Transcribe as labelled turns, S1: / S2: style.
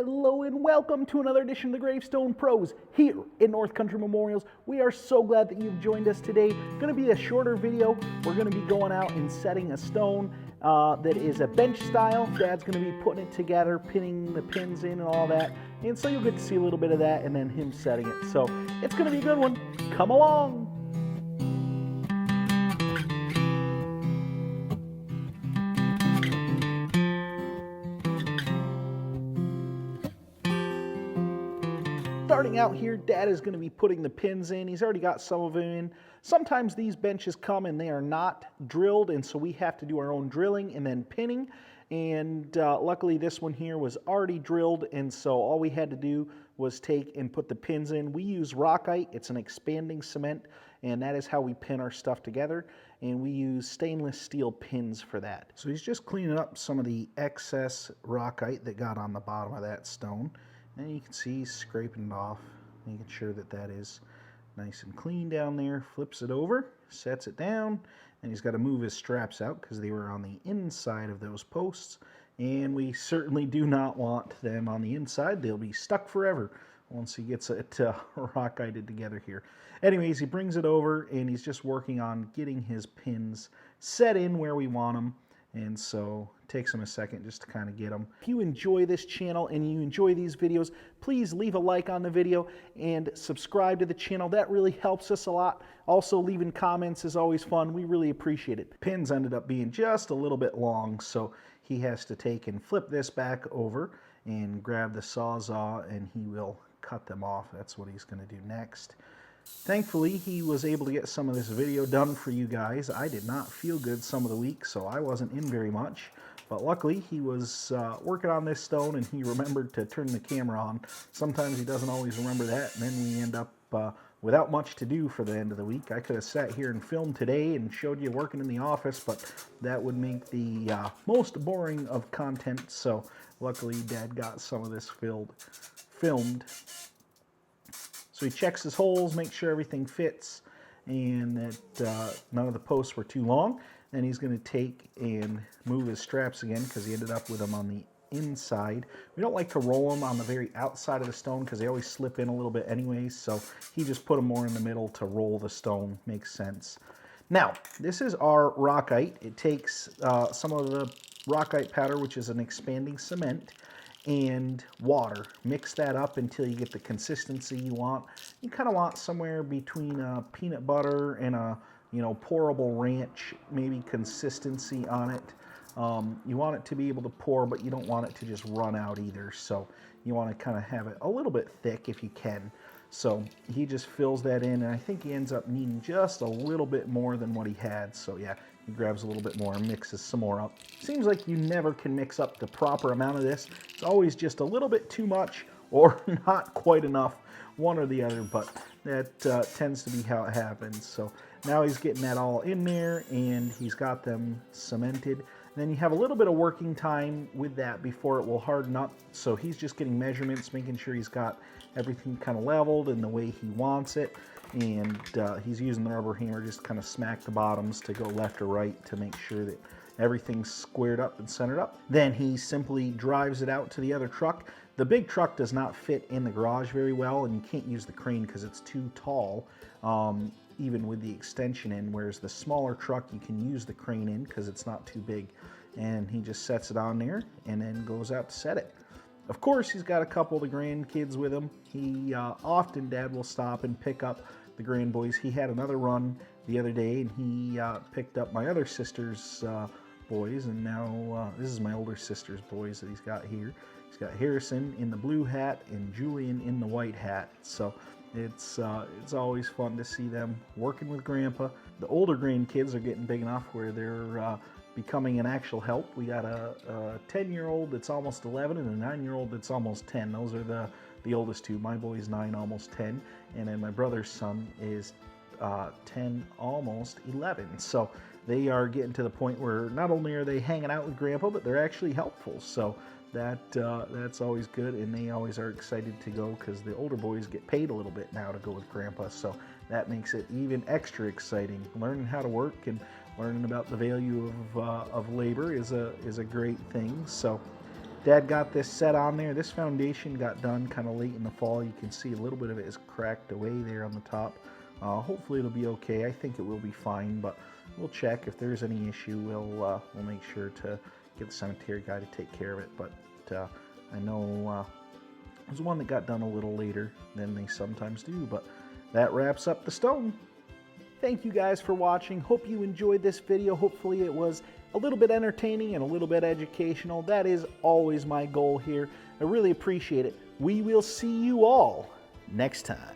S1: Hello and welcome to another edition of the Gravestone Pros here in North Country Memorials. We are so glad that you've joined us today. Going to be a shorter video. We're going to be going out and setting a stone that is a bench style. Dad's going to be putting it together, pinning the pins in and all that. And so you'll get to see a little bit of that and then him setting it. So it's going to be a good one. Come along. Starting out here, Dad is going to be putting the pins in. He's already got some of them in. Sometimes these benches come and they are not drilled, and so we have to do our own drilling and then pinning. And luckily this one here was already drilled, and so all we had to do was take and put the pins in. We use Rockite. It's an expanding cement, and that is how we pin our stuff together. And we use stainless steel pins for that. So he's just cleaning up some of the excess Rockite that got on the bottom of that stone. And you can see he's scraping it off, making sure that that is nice and clean down there. Flips it over, sets it down, and he's got to move his straps out because they were on the inside of those posts. And we certainly do not want them on the inside. They'll be stuck forever once he gets it rockited together here. Anyways, he brings it over and he's just working on getting his pins set in where we want them. And so it takes him a second just to kind of get them. If you enjoy this channel and you enjoy these videos, please leave a like on the video and subscribe to the channel. That really helps us a lot. Also, leaving comments is always fun. We really appreciate it. Pins ended up being just a little bit long, so he has to take and flip this back over and grab the Sawzall, and he will cut them off. That's what he's going to do next. Thankfully, he was able to get some of this video done for you guys. I did not feel good some of the week, so I wasn't in very much. But luckily, he was working on this stone, and he remembered to turn the camera on. Sometimes he doesn't always remember that, and then we end up without much to do for the end of the week. I could have sat here and filmed today and showed you working in the office, but that would make the most boring of content. So luckily, Dad got some of this filmed. So he checks his holes, makes sure everything fits, and that none of the posts were too long. Then he's going to take and move his straps again because he ended up with them on the inside. We don't like to roll them on the very outside of the stone because they always slip in a little bit anyways, so he just put them more in the middle to roll the stone. Makes sense. Now, this is our Rockite. It takes some of the Rockite powder, which is an expanding cement, and water. Mix that up until you get the consistency you want. You kind of want somewhere between a peanut butter and a pourable ranch, maybe consistency on it. You want it to be able to pour, but you don't want it to just run out either. So you want to kind of have it a little bit thick if you can. So he just fills that in, and I think he ends up needing just a little bit more than what he had. So yeah, he grabs a little bit more and mixes some more up. Seems like you never can mix up the proper amount of this. It's always just a little bit too much or not quite enough, one or the other, but that tends to be how it happens. So now he's getting that all in there, and he's got them cemented. Then you have a little bit of working time with that before it will harden up. So he's just getting measurements, making sure he's got everything kind of leveled in the way he wants it. And he's using the rubber hammer just to kind of smack the bottoms to go left or right to make sure that everything's squared up and centered up. Then he simply drives it out to the other truck. The big truck does not fit in the garage very well, and you can't use the crane because it's too tall, even with the extension in, whereas the smaller truck you can use the crane in because it's not too big. And he just sets it on there and then goes out to set it. Of course, he's got a couple of the grandkids with him. He often, Dad will stop and pick up the grandboys. He had another run the other day, and he picked up my other sister's boys, and now this is my older sister's boys that he's got here. He's got Harrison in the blue hat and Julian in the white hat. So it's always fun to see them working with Grandpa. The older grandkids are getting big enough where they're becoming an actual help. We got a 10-year-old that's almost 11 and a 9-year-old that's almost 10. Those are the oldest two. My boy's 9, almost 10, and then my brother's son is 10, almost 11. So they are getting to the point where not only are they hanging out with Grandpa, but they're actually helpful. So that's always good, and they always are excited to go because the older boys get paid a little bit now to go with Grandpa. So that makes it even extra exciting. Learning how to work and learning about the value of labor is a great thing. So Dad got this set on there. This foundation got done kind of late in the fall. You can see a little bit of it is cracked away there on the top. Hopefully it'll be okay. I think it will be fine, but we'll check. If there's any issue, we'll make sure to get the cemetery guy to take care of it. But I know it was one that got done a little later than they sometimes do. But that wraps up the stone. Thank you guys for watching. Hope you enjoyed this video. Hopefully it was a little bit entertaining and a little bit educational. That is always my goal here. I really appreciate it. We will see you all next time.